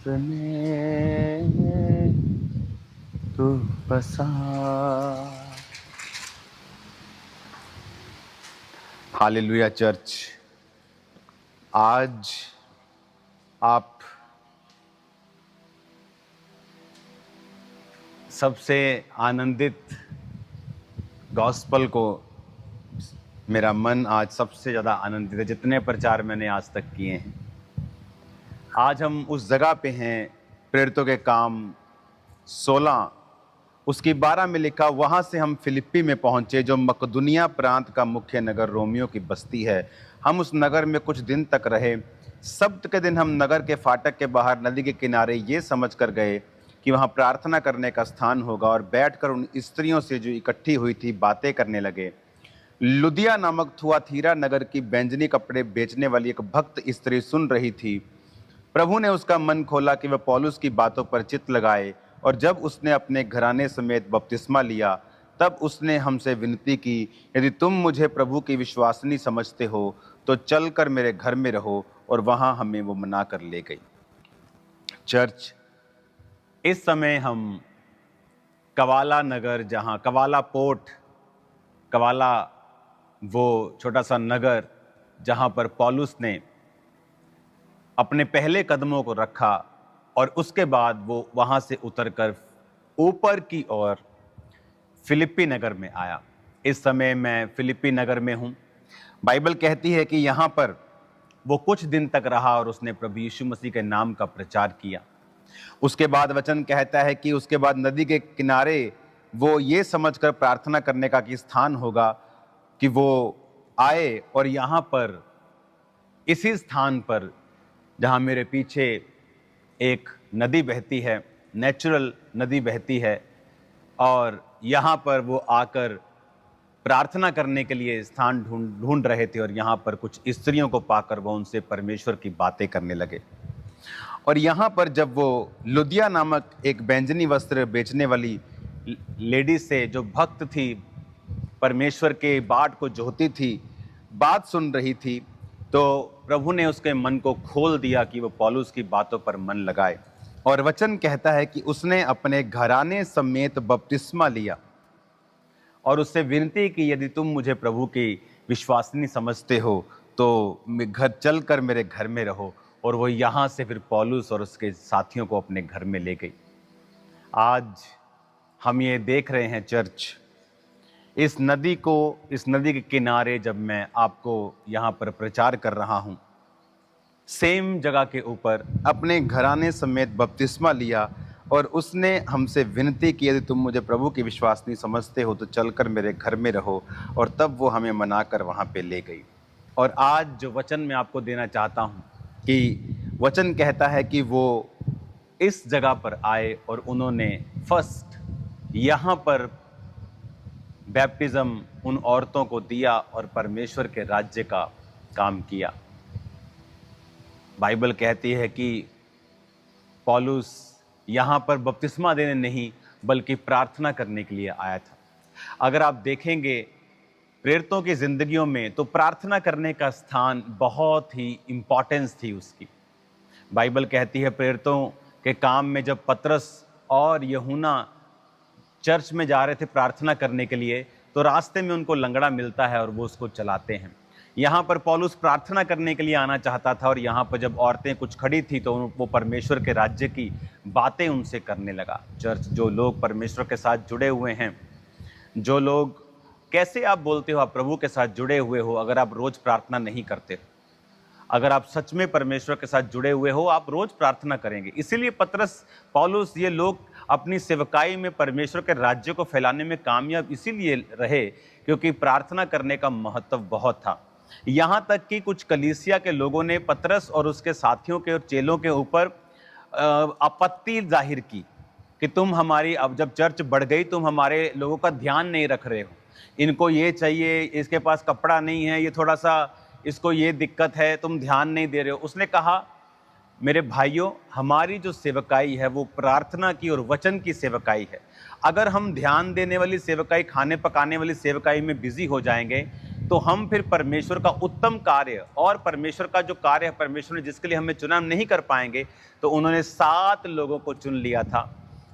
में तू बसा। हालेलुया चर्च, आज आप सबसे आनंदित गॉस्पल को, मेरा मन आज सबसे ज़्यादा आनंदित है जितने प्रचार मैंने आज तक किए हैं। आज हम उस जगह पे हैं, प्रेरितों के काम 16 उसकी 12 में लिखा, वहाँ से हम फिलिप्पी में पहुँचे जो मकदुनिया प्रांत का मुख्य नगर रोमियो की बस्ती है। हम उस नगर में कुछ दिन तक रहे। सब्त के दिन हम नगर के फाटक के बाहर नदी के किनारे ये समझ कर गए कि वहाँ प्रार्थना करने का स्थान होगा, और बैठकर उन स्त्रियों से जो इकट्ठी हुई थी बातें करने लगे। लुदिया नामक थुआथीरा नगर की बैंजनी कपड़े बेचने वाली एक भक्त स्त्री सुन रही थी। प्रभु ने उसका मन खोला कि वह पौलुस की बातों पर चित्त लगाए, और जब उसने अपने घराने समेत बपतिस्मा लिया तब उसने हमसे विनती की, यदि तुम मुझे प्रभु की विश्वासनी समझते हो तो चलकर मेरे घर में रहो, और वहाँ हमें वो मना कर ले गई। चर्च, इस समय हम कवाला नगर, जहाँ कवाला पोर्ट, कवाला वो छोटा सा नगर जहाँ पर पौलुस ने अपने पहले कदमों को रखा, और उसके बाद वो वहाँ से उतरकर ऊपर की ओर फिलिप्पी नगर में आया। इस समय मैं फिलिप्पी नगर में हूँ। बाइबल कहती है कि यहाँ पर वो कुछ दिन तक रहा और उसने प्रभु यीशु मसीह के नाम का प्रचार किया। उसके बाद वचन कहता है कि उसके बाद नदी के किनारे वो ये समझकर प्रार्थना करने का कि स्थान होगा कि वो आए, और यहाँ पर इसी स्थान पर जहाँ मेरे पीछे एक नदी बहती है, नेचुरल नदी बहती है, और यहाँ पर वो आकर प्रार्थना करने के लिए स्थान ढूंढ रहे थे, और यहाँ पर कुछ स्त्रियों को पाकर वो उनसे परमेश्वर की बातें करने लगे। और यहाँ पर जब वो लुदिया नामक एक बैंजनी वस्त्र बेचने वाली लेडी से, जो भक्त थी, परमेश्वर के बाट को जोहती थी, बात सुन रही थी, तो प्रभु ने उसके मन को खोल दिया कि वो पौलुस की बातों पर मन लगाए। और वचन कहता है कि उसने अपने घराने समेत बपतिस्मा लिया और उससे विनती की, यदि तुम मुझे प्रभु की विश्वासनी समझते हो तो घर चलकर मेरे घर में रहो। और वो यहाँ से फिर पौलुस और उसके साथियों को अपने घर में ले गई। आज हम ये देख रहे हैं चर्च, इस नदी के किनारे जब मैं आपको यहाँ पर प्रचार कर रहा हूँ, सेम जगह के ऊपर अपने घराने समेत बपतिस्मा लिया, और उसने हमसे विनती की, यदि तुम मुझे प्रभु की विश्वासनी समझते हो तो चलकर मेरे घर में रहो। और तब वो हमें मनाकर वहाँ पे ले गई। और आज जो वचन मैं आपको देना चाहता हूँ कि वचन कहता है कि वो इस जगह पर आए और उन्होंने फर्स्ट यहाँ पर बैप्टिज्म उन औरतों को दिया और परमेश्वर के राज्य का काम किया। बाइबल कहती है कि पौलुस यहाँ पर बपतिस्मा देने नहीं बल्कि प्रार्थना करने के लिए आया था। अगर आप देखेंगे प्रेरितों की जिंदगियों में, तो प्रार्थना करने का स्थान बहुत ही इम्पोर्टेंस थी उसकी। बाइबल कहती है प्रेरितों के काम में जब पतरस और यूहन्ना चर्च में जा रहे थे प्रार्थना करने के लिए, तो रास्ते में उनको लंगड़ा मिलता है और वो उसको चलाते हैं। यहाँ पर पौलुस प्रार्थना करने के लिए आना चाहता था, और यहाँ पर जब औरतें कुछ खड़ी थी तो वो परमेश्वर के राज्य की बातें उनसे करने लगा। चर्च, जो लोग परमेश्वर के साथ जुड़े हुए हैं, जो लोग, कैसे आप बोलते हो आप प्रभु के साथ जुड़े हुए हो अगर आप रोज प्रार्थना नहीं करते? अगर आप सच में परमेश्वर के साथ जुड़े हुए हो, आप रोज प्रार्थना करेंगे। इसीलिए पतरस, पौलुस, ये लोग अपनी सेवकाई में परमेश्वर के राज्य को फैलाने में कामयाब इसीलिए रहे क्योंकि प्रार्थना करने का महत्व बहुत था। यहाँ तक कि कुछ कलीसिया के लोगों ने पतरस और उसके साथियों के और चेलों के ऊपर आपत्ति जाहिर की कि तुम हमारी, अब जब चर्च बढ़ गई, तुम हमारे लोगों का ध्यान नहीं रख रहे हो, इनको ये चाहिए, इसके पास कपड़ा नहीं है, ये थोड़ा सा इसको ये दिक्कत है, तुम ध्यान नहीं दे रहे हो। उसने कहा, मेरे भाइयों, हमारी जो सेवकाई है वो प्रार्थना की और वचन की सेवकाई है। अगर हम ध्यान देने वाली सेवकाई, खाने पकाने वाली सेवकाई में बिजी हो जाएंगे तो हम फिर परमेश्वर का उत्तम कार्य और परमेश्वर का जो कार्य है परमेश्वर ने जिसके लिए हमें चुना नहीं कर पाएंगे। तो उन्होंने 7 लोगों को चुन लिया था,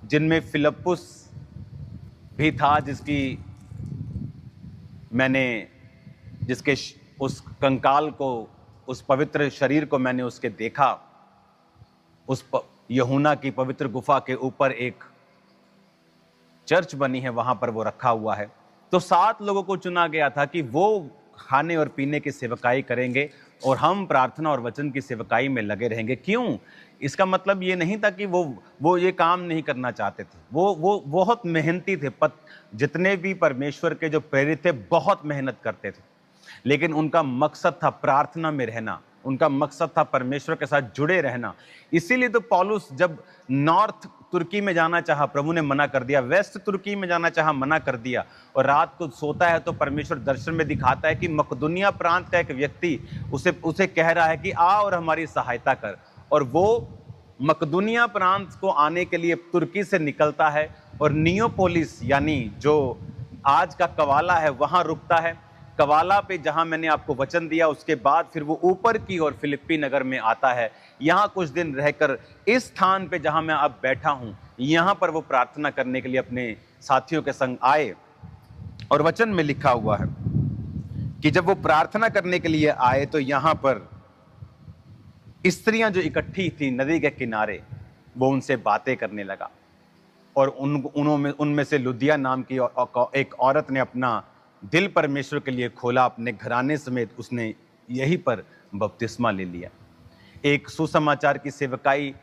जिनमें फिलिप्पुस भी था, जिसके उस कंकाल को, उस पवित्र शरीर को मैंने उसके देखा। यूहन्ना की पवित्र गुफा के ऊपर एक चर्च बनी है, वहां पर वो रखा हुआ है। तो 7 लोगों को चुना गया था कि वो खाने और पीने की सेवकाई करेंगे और हम प्रार्थना और वचन की सेवकाई में लगे रहेंगे। क्यों? इसका मतलब ये नहीं था कि वो ये काम नहीं करना चाहते थे। वो बहुत मेहनती थे। जितने भी परमेश्वर के जो प्रेरित थे बहुत मेहनत करते थे, लेकिन उनका मकसद था प्रार्थना में रहना, उनका मकसद था परमेश्वर के साथ जुड़े रहना। इसीलिए तो पौलुस जब नॉर्थ तुर्की में जाना चाहा, प्रभु ने मना कर दिया, वेस्ट तुर्की में जाना चाहा, मना कर दिया, और रात को सोता है तो परमेश्वर दर्शन में दिखाता है कि मकदुनिया प्रांत का एक व्यक्ति उसे कह रहा है कि आ और हमारी सहायता कर। और वो मकदुनिया प्रांत को आने के लिए तुर्की से निकलता है और नियोपोलिस यानी जो आज का कवाला है वहां रुकता है। कवाला पे जहां मैंने आपको वचन दिया, उसके बाद फिर वो ऊपर की ओर फिलिप्पी नगर में आता है। यहां कुछ दिन रहकर इस स्थान पे जहां मैं अब बैठा हूं, यहां पर वो प्रार्थना करने के लिए अपने साथियों के संग आए। और वचन में लिखा हुआ है कि जब वो प्रार्थना करने के लिए आए तो यहां पर स्त्रियां जो इकट्ठी थी नदी के किनारे, वो उनसे बातें करने लगा। और उनमें से लुदिया नाम की एक औरत ने अपना दिल परमेश्वर के लिए खोला, अपने घराने समेत उसने यहीं पर बपतिस्मा ले लिया। एक सुसमाचार की सेवकाई,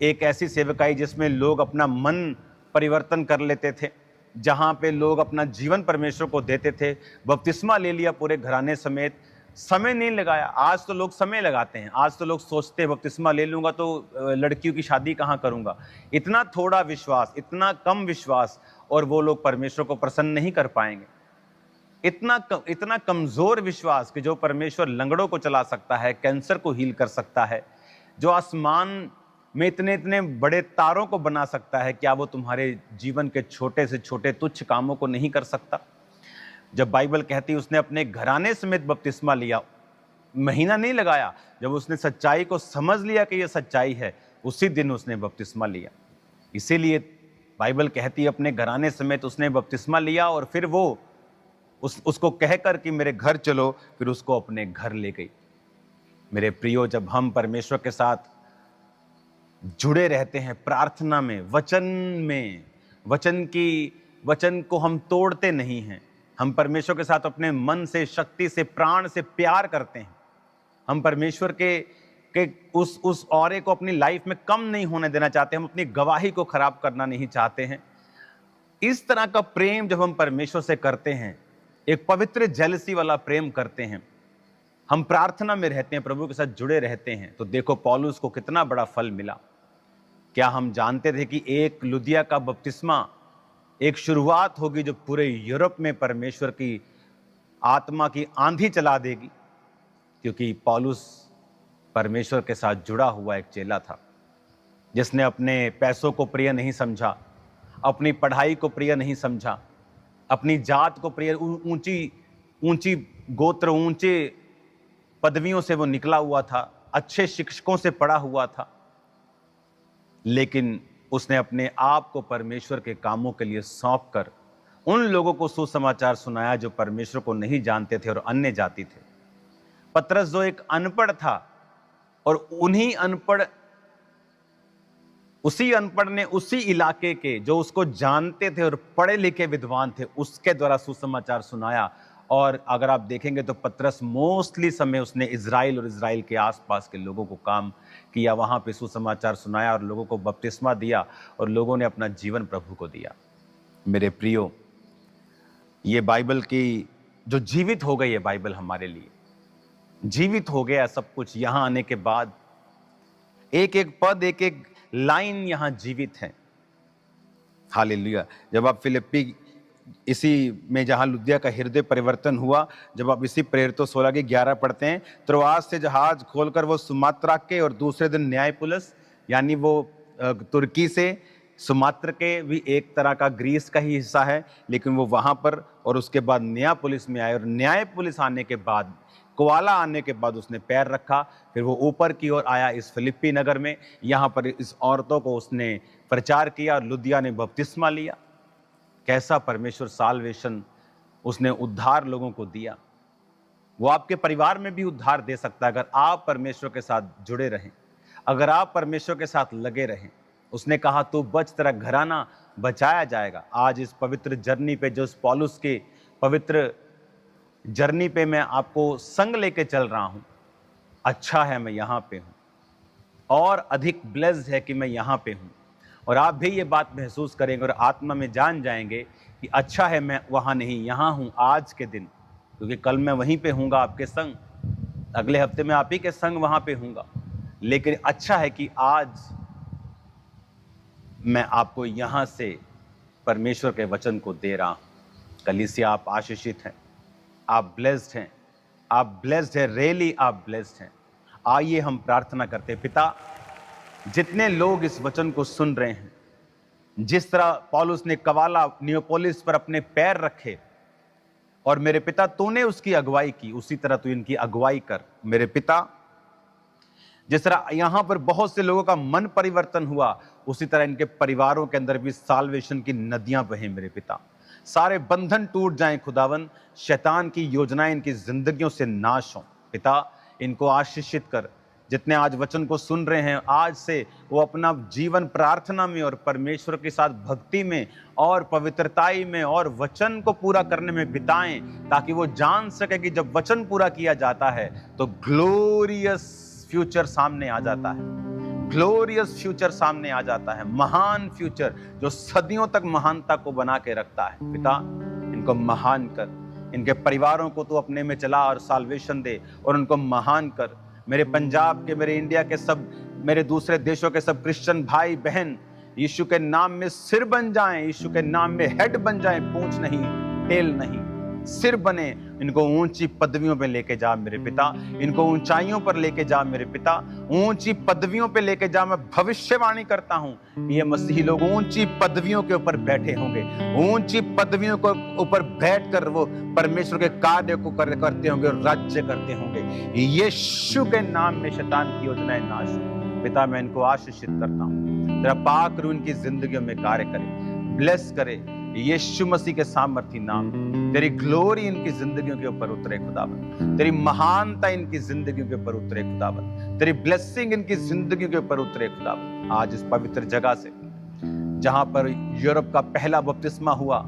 एक ऐसी सेवकाई जिसमें लोग अपना मन परिवर्तन कर लेते थे, जहां पे लोग अपना जीवन परमेश्वर को देते थे। बपतिस्मा ले लिया पूरे घराने समेत, समय नहीं लगाया। आज तो लोग समय लगाते हैं, आज तो लोग सोचते हैं बपतिस्मा ले लूंगा तो लड़कियों की शादी कहाँ करूंगा। इतना थोड़ा विश्वास, इतना कम विश्वास, और वो लोग परमेश्वर को प्रसन्न नहीं कर पाएंगे। इतना कमजोर विश्वास कि जो परमेश्वर लंगड़ों को चला सकता है, कैंसर को हील कर सकता है, जो आसमान में इतने इतने बड़े तारों को बना सकता है, क्या वो तुम्हारे जीवन के छोटे से छोटे तुच्छ कामों को नहीं कर सकता? जब बाइबल कहती है उसने अपने घराने समेत बपतिस्मा लिया, महीना नहीं लगाया, जब उसने सच्चाई को समझ लिया कि यह सच्चाई है, उसी दिन उसने बपतिस्मा लिया। इसीलिए बाइबल कहती है अपने घराने समेत उसने बपतिस्मा लिया, और फिर वो उसको कहकर कि मेरे घर चलो, फिर उसको अपने घर ले गई। मेरे प्रियो, जब हम परमेश्वर के साथ जुड़े रहते हैं प्रार्थना में, वचन को हम तोड़ते नहीं हैं, हम परमेश्वर के साथ अपने मन से, शक्ति से, प्राण से प्यार करते हैं, हम परमेश्वर के उस औरे को अपनी लाइफ में कम नहीं होने देना चाहते, हम अपनी गवाही को खराब करना नहीं चाहते हैं। इस तरह का प्रेम जब हम परमेश्वर से करते हैं, एक पवित्र जेलसी वाला प्रेम करते हैं, हम प्रार्थना में रहते हैं, प्रभु के साथ जुड़े रहते हैं, तो देखो पौलुस को कितना बड़ा फल मिला। क्या हम जानते थे कि एक लुदिया का बपतिस्मा एक शुरुआत होगी जो पूरे यूरोप में परमेश्वर की आत्मा की आंधी चला देगी? क्योंकि पौलुस परमेश्वर के साथ जुड़ा हुआ एक चेला था, जिसने अपने पैसों को प्रिय नहीं समझा, अपनी पढ़ाई को प्रिय नहीं समझा, अपनी जात को प्रिय, ऊंची गोत्र, ऊंचे पदवियों से वो निकला हुआ था, अच्छे शिक्षकों से पढ़ा हुआ था, लेकिन उसने अपने आप को परमेश्वर के कामों के लिए सौंपकर उन लोगों को सुसमाचार सुनाया जो परमेश्वर को नहीं जानते थे और अन्य जाति थे। पतरस जो एक अनपढ़ था, और उसी अनपढ़ ने उसी इलाके के जो उसको जानते थे और पढ़े लिखे विद्वान थे, उसके द्वारा सुसमाचार सुनाया। और अगर आप देखेंगे तो पतरस मोस्टली समय उसने इजराइल और इजराइल के आसपास के लोगों को काम किया, वहां पे सुसमाचार सुनाया और लोगों को बपतिस्मा दिया, और लोगों ने अपना जीवन प्रभु को दिया। मेरे प्रियो, ये बाइबल की जो जीवित हो गई है, बाइबल हमारे लिए जीवित हो गया सब कुछ। यहां आने के बाद एक एक पद, एक एक लाइन यहां जीवित है। हालेलुया। जब आप फिलिप्पी इसी में जहां लुदिया का हृदय परिवर्तन हुआ, जब आप इसी प्रेरितों 16-11 पढ़ते हैं, त्रोआस से जहाज खोलकर वो सुमात्रा के, और दूसरे दिन न्यायपुलस यानी वो तुर्की से, सुमात्र के भी एक तरह का ग्रीस का ही हिस्सा है, लेकिन वो वहां पर, और उसके बाद न्याय पुलिस में आए, और न्याय पुलिस आने के बाद, कुआला आने के बाद उसने पैर रखा। फिर वो ऊपर की ओर आया इस फिलिप्पी नगर में, यहाँ पर इस औरतों को उसने प्रचार किया और लुदिया ने बपतिस्मा लिया। कैसा परमेश्वर साल्वेशन, उसने उद्धार लोगों को दिया। वो आपके परिवार में भी उद्धार दे सकता है अगर आप परमेश्वर के साथ जुड़े रहें, अगर आप परमेश्वर के साथ लगे रहें। उसने कहा तू बच, तेरा घराना बचाया जाएगा। आज इस पवित्र जर्नी पे, जो इस पौलुस के पवित्र जर्नी पे मैं आपको संग लेके चल रहा हूं, अच्छा है मैं यहां पे हूं, और अधिक ब्लेस्ड है कि मैं यहां पे हूं। और आप भी ये बात महसूस करेंगे और आत्मा में जान जाएंगे कि अच्छा है मैं वहां नहीं, यहां हूं आज के दिन, क्योंकि कल मैं वहीं पे हूंगा आपके संग, अगले हफ्ते में आप ही के संग वहां पे हूंगा। लेकिन अच्छा है कि आज मैं आपको यहां से परमेश्वर के वचन को दे रहा हूं। कलीसिया, आप आशीषित हैं, आप ब्लेस्ड हैं, आप ब्लेस्ड हैं, रियली आप ब्लेस्ड हैं। आइए हम प्रार्थना करते हैं। पिता, जितने लोग इस वचन को सुन रहे हैं, जिस तरह पौलुस ने कवाला नियोपोलिस पर अपने पैर रखे और मेरे पिता तूने उसकी अगुवाई की, उसी तरह तू इनकी अगुवाई कर मेरे पिता। जिस तरह यहां पर बहुत से लोगों का मन परिवर्तन हुआ, उसी तरह इनके परिवारों के अंदर भी साल्वेशन की नदियां बहें मेरे पिता। सारे बंधन टूट जाएं खुदावन, शैतान की योजनाएं इनकी जिंदगियों से नाश हों पिता। इनको आशीषित कर। जितने आज वचन को सुन रहे हैं, आज से वो अपना जीवन प्रार्थना में और परमेश्वर के साथ भक्ति में और पवित्रताई में और वचन को पूरा करने में बिताएं, ताकि वो जान सके कि जब वचन पूरा किया जाता है तो ग्लोरियस फ्यूचर सामने आ जाता है, ग्लोरियस फ्यूचर सामने आ जाता है, महान फ्यूचर जो सदियों तक महानता को बना के रखता है। पिता, इनको महान कर, इनके परिवारों को तू अपने में चला और साल्वेशन दे और उनको महान कर। मेरे पंजाब के, मेरे इंडिया के सब, मेरे दूसरे देशों के सब क्रिश्चियन भाई बहन यीशु के नाम में सिर बन जाएं, यीशु के नाम में हेड बन जाएं, पूंछ नहीं, टेल नहीं, सिर बने। इनको ऊंची पदवियों पे लेके जा मेरे पिता, इनको ऊंचाइयों पर लेके जा मेरे पिता, ऊंची पदवियों पे लेके जा। मैं भविष्यवाणी करता हूं, ये मसीही लोग ऊंची पदवियों के ऊपर बैठे होंगे, ऊंची पदवियों के ऊपर बैठकर वो परमेश्वर के कार्य को करते होंगे और राज्य करते होंगे। यीशु के नाम में शैतान की योजनाएं नाश हो। पिता, मैं इनको आशीषित करता हूं, तेरा पाक रूह इनकी जिंदगियों में कार्य करे, ब्लेस करे यीशु मसीह के सामर्थी नाम। तेरी ग्लोरी इनकी जिंदगियों के ऊपर उतरे खुदावन, तेरी महानता इनकी जिंदगियों के ऊपर उतरे खुदावन, तेरी ब्लेसिंग इनकी जिंदगियों के ऊपर उतरे खुदावन। आज इस पवित्र जगह से, जहां पर यूरोप का पहला बपतिस्मा हुआ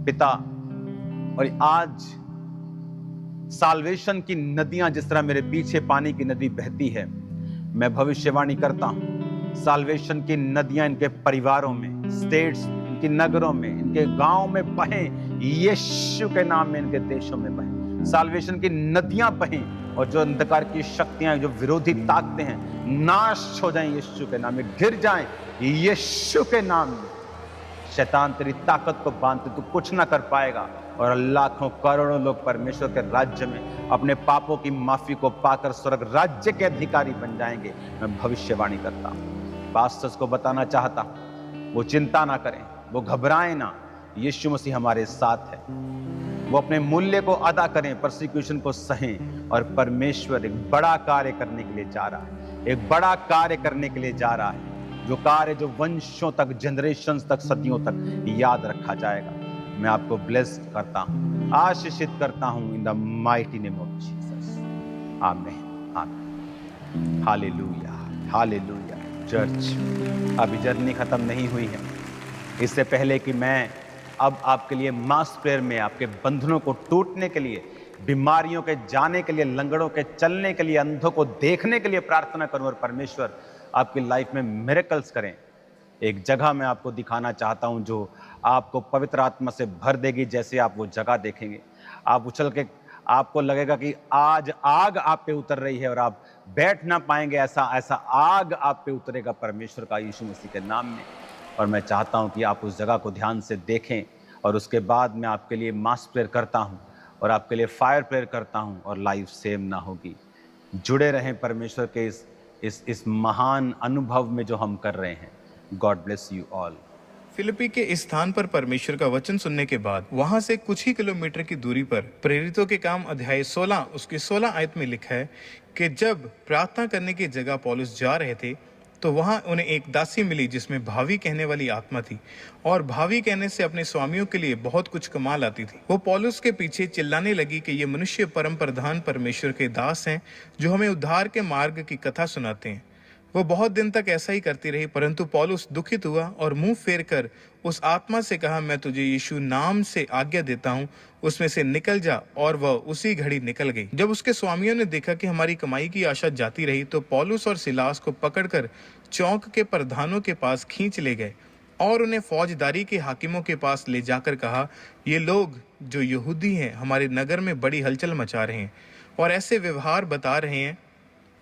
पिता, और आज साल्वेशन की नदियां जिस तरह मेरे पीछे पानी की नदी बहती है, मैं भविष्यवाणी करता हूं साल्वेशन की नदियां इनके परिवारों में, स्टेट्स, इनके नगरों में, इनके गांव में बहें, यीशु के नाम में इनके देशों में बहें, साल्वेशन की नदियां बहें, और जो अंधकार की शक्तियां, जो विरोधी ताकतें हैं, नाश हो जाएं यीशु के नाम में, गिर जाएं यीशु के नाम में। शैतान तेरी ताकत को बांधते तू कुछ ना कर पाएगा, और लाखों करोड़ों लोग परमेश्वर के राज्य में अपने पापों की माफी को पाकर स्वर्ग राज्य के अधिकारी बन जाएंगे। मैं भविष्यवाणी करता हूं, पास्टर्स को बताना चाहता हूं, वो चिंता ना करें, वो घबराएं ना, यीशु मसीह हमारे साथ है। वो अपने मूल्य को अदा करें, परसिक्यूशन को सहें, और परमेश्वर एक बड़ा कार्य करने के लिए जा रहा है, एक बड़ा कार्य करने के लिए जा रहा है, जो कार्य जो वंशों तक, जनरेशंस तक, सदियों तक याद रखा जाएगा। मैं आपको ब्लेस करता हूं, आशीषित करता हूं in the mighty name of Jesus. आमीन, आमीन, हालेलुया, हालेलुया। चर्च, अभी जर्नी खत्म नहीं हुई है। इससे पहले कि मैं अब आपके लिए मास प्रेयर में आपके बंधनों को टूटने के लिए, बीमारियों के जाने के लिए, लंगड़ों के चलने के लिए, अंधों को देखने के लिए प्रार्थना करूं और परमेश्वर आपकी लाइफ में मिरेकल्स करें, एक जगह मैं आपको दिखाना चाहता हूं जो आपको पवित्र आत्मा से भर देगी। जैसे आप वो जगह देखेंगे, आप उछल के, आपको लगेगा कि आज आग आप पे उतर रही है और आप बैठ ना पाएंगे, ऐसा ऐसा आग आप पे उतरेगा परमेश्वर का, यीशु मसीह के नाम में। और मैं चाहता हूं कि आप उस जगह को ध्यान से देखें, और उसके बाद मैं आपके लिए मास प्रेयर करता हूं और आपके लिए फायर प्रेयर करता हूं, और लाइफ सेम ना होगी। जुड़े रहें परमेश्वर के इस महान अनुभव में जो हम कर रहे हैं। God bless you all. Philippi के इस स्थान पर परमेश्वर का वचन सुनने के बाद वहां से कुछ ही किलोमीटर की दूरी पर प्रेरितों के काम अध्याय 16 उसके 16 आयत में लिखा है कि जब प्रार्थना करने की जगह पौलुस जा रहे थे तो वहां उन्हें एक दासी मिली जिसमें भावी कहने वाली आत्मा थी और भावी कहने से अपने स्वामियों के लिए बहुत कुछ कमा लाती थी। वो पौलुस के पीछे चिल्लाने लगी कि ये मनुष्य परम प्रधान परमेश्वर के दास हैं जो हमें उद्धार के मार्ग की कथा सुनाते हैं। वो बहुत दिन तक ऐसा ही करती रही, परंतु पौलुस दुखित हुआ और मुंह फेर कर उस आत्मा से कहा, मैं तुझे यीशु नाम से आज्ञा देता हूँ, उसमें से निकल जा। और वह उसी घड़ी निकल गई। जब उसके स्वामियों ने देखा कि हमारी कमाई की आशा जाती रही तो पौलुस और सिलास को पकड़कर चौक के प्रधानों के पास खींच ले गए और उन्हें फौजदारी के हाकिमों के पास ले जाकर कहा, ये लोग जो यहूदी हैं हमारे नगर में बड़ी हलचल मचा रहे हैं और ऐसे व्यवहार बता रहे हैं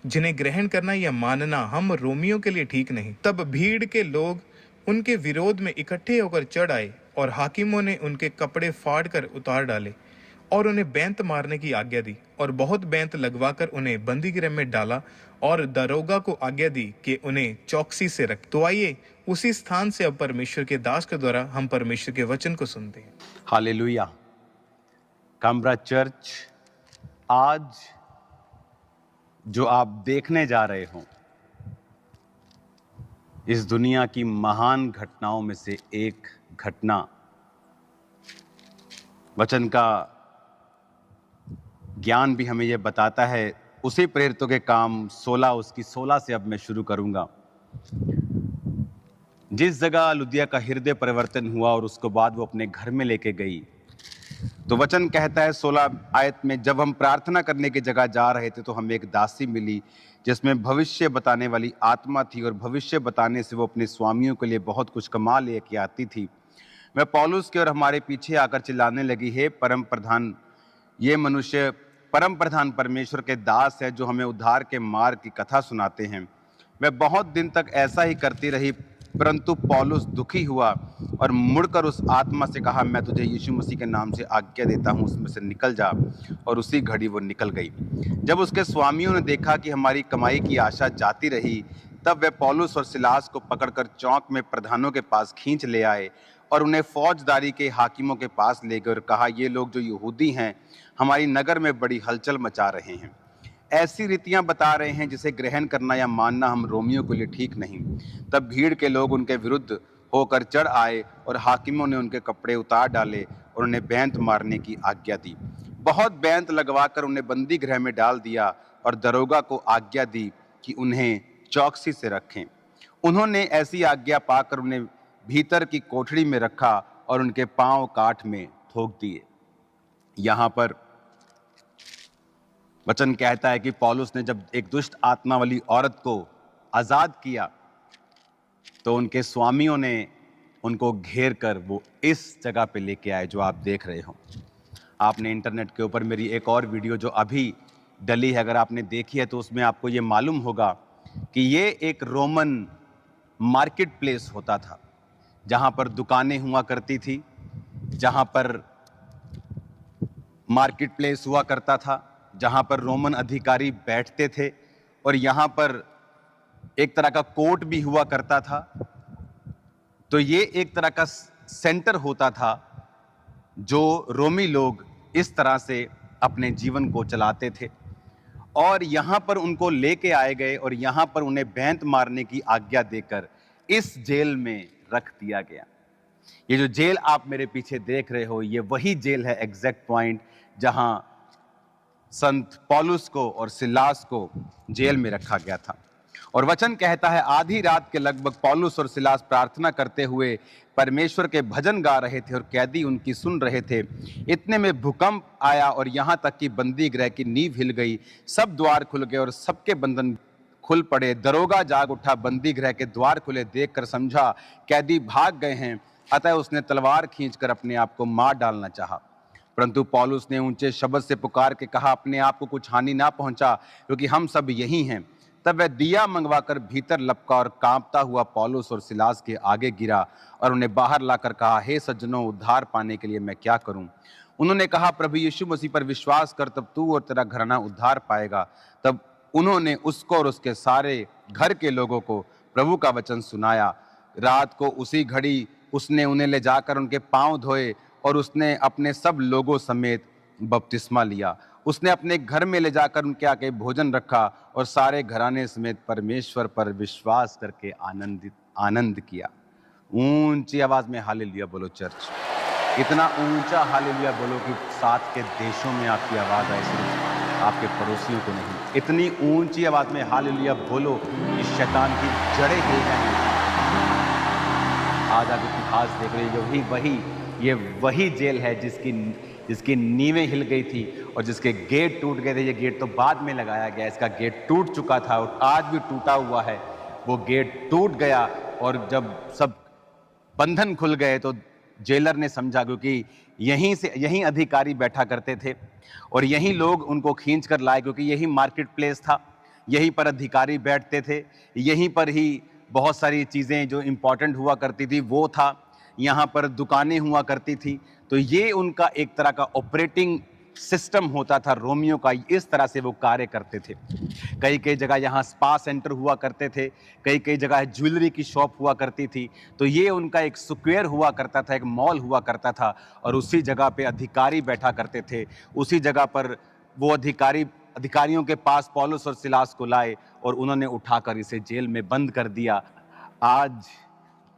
जिन्हें ग्रहण करना या मानना हम रोमियों के लिए ठीक नहीं। तब भीड़ के लोग उनके विरोध में इकट्ठे होकर चढ़ आए और हाकिमों ने उनके कपड़े फाड़कर उतार डाले और उन्हें बैंत मारने की आज्ञा दी और बहुत बैंत लगवाकर उन्हें बंदी गृह में डाला और दरोगा को आज्ञा दी कि उन्हें चौकसी से रख। तो आइए उसी स्थान से अब परमेश्वर के दास के द्वारा हम परमेश्वर के वचन को सुनते हैं। हालेलुया। काम्ब्रा चर्च, आज जो आप देखने जा रहे हो इस दुनिया की महान घटनाओं में से एक घटना, वचन का ज्ञान भी हमें यह बताता है। उसी प्रेरितों के काम 16 उसकी 16 से अब मैं शुरू करूंगा। जिस जगह लुदिया का हृदय परिवर्तन हुआ और उसके बाद वो अपने घर में लेके गई, तो वचन कहता है 16 आयत में, जब हम प्रार्थना करने की जगह जा रहे थे तो हमें एक दासी मिली जिसमें भविष्य बताने वाली आत्मा थी और भविष्य बताने से वो अपने स्वामियों के लिए बहुत कुछ कमा लेके आती थी। वह पौलुस के और हमारे पीछे आकर चिल्लाने लगी, हे परम प्रधान, ये मनुष्य परम प्रधान परमेश्वर के दास है जो हमें उद्धार के मार्ग की कथा सुनाते हैं। वह बहुत दिन तक ऐसा ही करती रही, परंतु पौलुस दुखी हुआ और मुड़कर उस आत्मा से कहा, मैं तुझे यीशु मसीह के नाम से आज्ञा देता हूँ, उसमें से निकल जा। और उसी घड़ी वो निकल गई। जब उसके स्वामियों ने देखा कि हमारी कमाई की आशा जाती रही, तब वे पौलुस और सिलास को पकड़कर चौक में प्रधानों के पास खींच ले आए और उन्हें फौजदारी के हाकिमों के पास ले गए और कहा, ये लोग जो यहूदी हैं हमारी नगर में बड़ी हलचल मचा रहे हैं, ऐसी रीतियां बता रहे हैं जिसे ग्रहण करना या मानना हम रोमियों के लिए ठीक नहीं। तब भीड़ के लोग उनके विरुद्ध होकर चढ़ आए और हाकिमों ने उनके कपड़े उतार डाले और उन्हें बैंत मारने की आज्ञा दी। बहुत बैंत लगवाकर उन्हें बंदी गृह में डाल दिया और दरोगा को आज्ञा दी कि उन्हें चौकसी से रखें। उन्होंने ऐसी आज्ञा पाकर उन्हें भीतर की कोठरी में रखा और उनके पांव काठ में ठोक दिए। यहाँ पर वचन कहता है कि पौलुस ने जब एक दुष्ट आत्मा वाली औरत को आजाद किया तो उनके स्वामियों ने उनको घेर कर वो इस जगह पे लेके आए जो आप देख रहे हो। आपने इंटरनेट के ऊपर मेरी एक और वीडियो जो अभी डली है, अगर आपने देखी है तो उसमें आपको ये मालूम होगा कि ये एक रोमन मार्केट प्लेस होता था, जहाँ पर दुकानें हुआ करती थी, जहाँ पर मार्केट प्लेस हुआ करता था, जहाँ पर रोमन अधिकारी बैठते थे और यहाँ पर एक तरह का कोर्ट भी हुआ करता था। तो ये एक तरह का सेंटर होता था जो रोमी लोग इस तरह से अपने जीवन को चलाते थे। और यहाँ पर उनको लेके आए गए और यहाँ पर उन्हें बैंत मारने की आज्ञा देकर इस जेल में रख दिया गया। ये जो जेल आप मेरे पीछे देख रहे हो, ये वही जेल है, एग्जैक्ट पॉइंट, जहां संत पौलुस को और सिलास को जेल में रखा गया था। और वचन कहता है, आधी रात के लगभग पौलुस और सिलास प्रार्थना करते हुए परमेश्वर के भजन गा रहे थे और कैदी उनकी सुन रहे थे। इतने में भूकंप आया और यहाँ तक कि बंदी गृह की नींव हिल गई, सब द्वार खुल गए और सबके बंधन खुल पड़े। दरोगा जाग उठा, बंदी गृह के द्वार खुले देखकर समझा कैदी भाग गए हैं, अतः उसने तलवार खींचकर अपने आप को मार डालना चाहा। परंतु पौलुस ने ऊंचे शब्द से पुकार के कहा, अपने आप को कुछ हानि ना पहुंचा, क्योंकि हम सब यही हैं। तब वह दिया मंगवाकर भीतर लपका और कांपता हुआ पौलुस और सिलास के आगे गिरा और उन्हें बाहर लाकर कहा, हे सज्जनों, उद्धार पाने के लिए मैं क्या करूं? उन्होंने कहा, प्रभु यीशु मसीह पर विश्वास कर, तब तू और तेरा घराना उद्धार पाएगा। तब उन्होंने उसको और उसके सारे घर के लोगों को प्रभु का वचन सुनाया। रात को उसी घड़ी उसने उन्हें ले जाकर उनके पांव धोए और उसने अपने सब लोगों समेत बपतिस्मा लिया। उसने अपने घर में ले जाकर उनके आगे भोजन रखा और सारे घराने समेत परमेश्वर पर विश्वास करके आनंद किया। ऊंची आवाज में हालेलुया बोलो चर्च। इतना ऊंचा हालेलुया बोलो कि साथ के देशों में आपकी आवाज आए, सिर्फ आपके पड़ोसियों को नहीं। इतनी ऊंची आवाज में हालेलुया बोलो कि शैतान की जड़ें हिल जाएंगी। आज आप इतिहास देख रहे हो, ये वही जेल है जिसकी नींवें हिल गई थी और जिसके गेट टूट गए थे। ये गेट तो बाद में लगाया गया, इसका गेट टूट चुका था और आज भी टूटा हुआ है। वो गेट टूट गया और जब सब बंधन खुल गए तो जेलर ने समझा, क्योंकि यहीं अधिकारी बैठा करते थे और यहीं लोग उनको खींच कर लाए, क्योंकि यही मार्केट प्लेस था, यहीं पर अधिकारी बैठते थे, यहीं पर ही बहुत सारी चीज़ें जो इम्पोर्टेंट हुआ करती थी वो था, यहाँ पर दुकानें हुआ करती थी। तो ये उनका एक तरह का ऑपरेटिंग सिस्टम होता था रोमियो का। इस तरह से वो कार्य करते थे। कई जगह यहाँ स्पा सेंटर हुआ करते थे, कई जगह ज्वेलरी की शॉप हुआ करती थी। तो ये उनका एक स्क्वायर हुआ करता था, एक मॉल हुआ करता था और उसी जगह पे अधिकारी बैठा करते थे। उसी जगह पर वो अधिकारियों के पास पौलुस और सिलास को लाए और उन्होंने उठाकर इसे जेल में बंद कर दिया। आज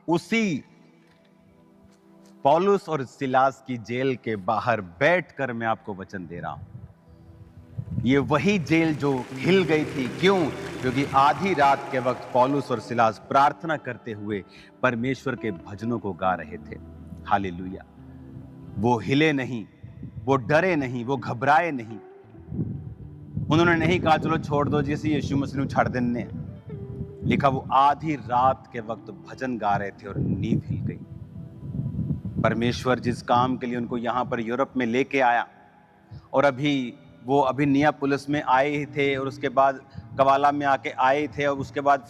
उसी पौलुस और सिलास की जेल के बाहर बैठकर मैं आपको वचन दे रहा हूं। ये वही जेल जो हिल गई थी। क्यों? क्योंकि आधी रात के वक्त पौलुस और सिलास प्रार्थना करते हुए परमेश्वर के भजनों को गा रहे थे। हालेलुया। वो हिले नहीं, वो डरे नहीं, वो घबराए नहीं। उन्होंने नहीं कहा चलो छोड़ दो जैसे यीशु मसीह छाड़ देने। लिखा वो आधी रात के वक्त भजन गा रहे थे और नींव हिल गई। परमेश्वर जिस काम के लिए उनको यहाँ पर यूरोप में लेके आया और अभी नियापुलिस में आए थे और उसके बाद कवाला में आके आए थे और उसके बाद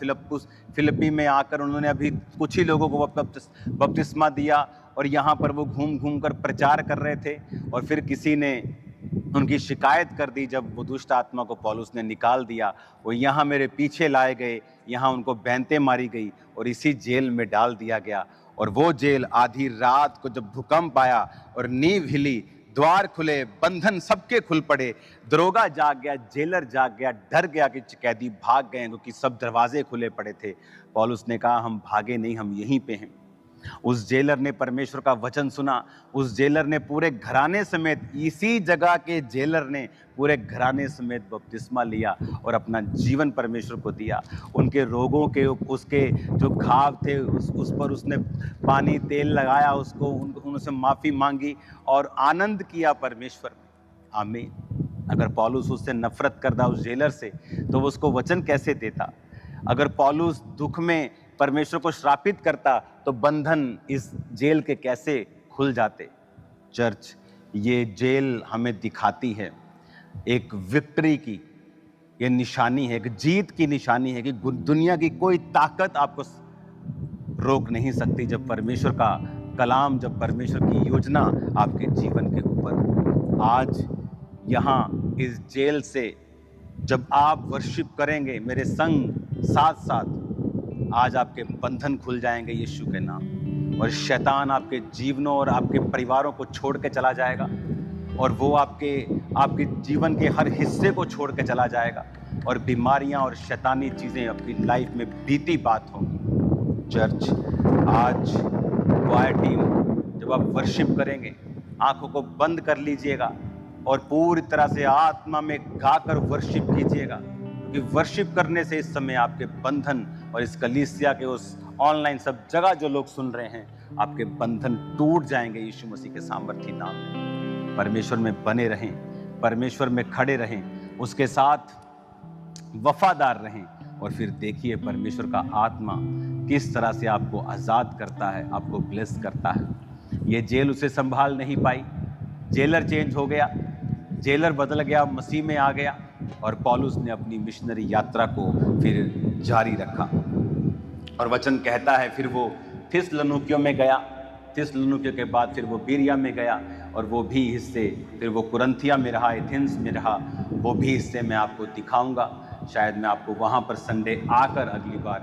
फिलिप्पी में आकर उन्होंने अभी कुछ ही लोगों को बपतिस्मा दिया और यहाँ पर वो घूम कर प्रचार कर रहे थे। और फिर किसी ने उनकी शिकायत कर दी। जब वो दुष्ट आत्मा को पौलुस ने निकाल दिया, वो यहाँ मेरे पीछे लाए गए, यहाँ उनको बैंतें मारी गई और इसी जेल में डाल दिया गया। और वो जेल आधी रात को जब भूकंप आया और नींव हिली, द्वार खुले, बंधन सबके खुल पड़े, दरोगा जाग गया, जेलर जाग गया, डर गया कि कैदी भाग गए क्योंकि सब दरवाजे खुले पड़े थे। पौलुस ने कहा हम भागे नहीं, हम यहीं पे हैं। उस जेलर ने परमेश्वर का वचन सुना। उस जेलर ने पूरे घराने समेत, इसी जगह के जेलर ने पूरे घराने समेत बपतिस्मा लिया और अपना जीवन परमेश्वर को दिया। उनके रोगों के, उसके जो घाव थे उस पर उसने पानी तेल लगाया, उनसे माफ़ी मांगी और आनंद किया परमेश्वर में। आमीन। अगर पौलुस उससे नफरत करता उस जेलर से, तो वो उसको वचन कैसे देता? अगर पौलुस दुख में परमेश्वर को श्रापित करता तो बंधन इस जेल के कैसे खुल जाते? चर्च, ये जेल हमें दिखाती है एक विक्ट्री की, ये निशानी है, एक जीत की निशानी है कि दुनिया की कोई ताकत आपको रोक नहीं सकती जब परमेश्वर का कलाम, जब परमेश्वर की योजना आपके जीवन के ऊपर। आज यहाँ इस जेल से जब आप वर्शिप करेंगे मेरे संग साथ साथ, आज आपके बंधन खुल जाएंगे यीशु के नाम, और शैतान आपके जीवनों और आपके परिवारों को छोड़ के चला जाएगा और वो आपके जीवन के हर हिस्से को छोड़ के चला जाएगा और बीमारियां और शैतानी चीज़ें आपकी लाइफ में बीती बात होंगी। चर्च, आज क्वायर टीम जब आप वर्शिप करेंगे, आंखों को बंद कर लीजिएगा और पूरी तरह से आत्मा में गाकर वर्शिप कीजिएगा, क्योंकि वर्शिप करने से इस समय आपके बंधन और इस कलीसिया के उस ऑनलाइन सब जगह जो लोग सुन रहे हैं, आपके बंधन टूट जाएंगे यीशु मसीह के सामर्थी नाम में। परमेश्वर में बने रहें, परमेश्वर में खड़े रहें, उसके साथ वफादार रहें और फिर देखिए परमेश्वर का आत्मा किस तरह से आपको आज़ाद करता है, आपको ब्लेस करता है। ये जेल उसे संभाल नहीं पाई, जेलर चेंज हो गया, जेलर बदल गया, मसीह में आ गया और पौलुस ने अपनी मिशनरी यात्रा को फिर जारी रखा। और वचन कहता है फिर वो थिस्सलुनीकियों में गया, थिस्सलुनीकियों के बाद फिर वो बिरिया में गया और वो भी हिस्से, फिर वो कुरिन्थिया में रहा, एथेंस में रहा, वो भी हिस्से मैं आपको दिखाऊंगा। शायद मैं आपको वहाँ पर संडे आकर अगली बार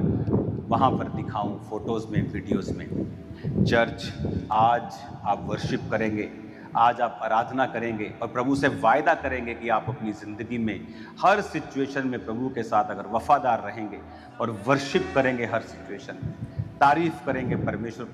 वहाँ पर दिखाऊं, फोटोज़ में, वीडियोज़ में। चर्च, आज आप वर्शिप करेंगे, आज आप आराधना करेंगे और प्रभु से वायदा करेंगे कि आप अपनी ज़िंदगी में हर सिचुएशन में प्रभु के साथ अगर वफादार रहेंगे और वर्शिप करेंगे हर सिचुएशन में, तारीफ करेंगे परमेश्वर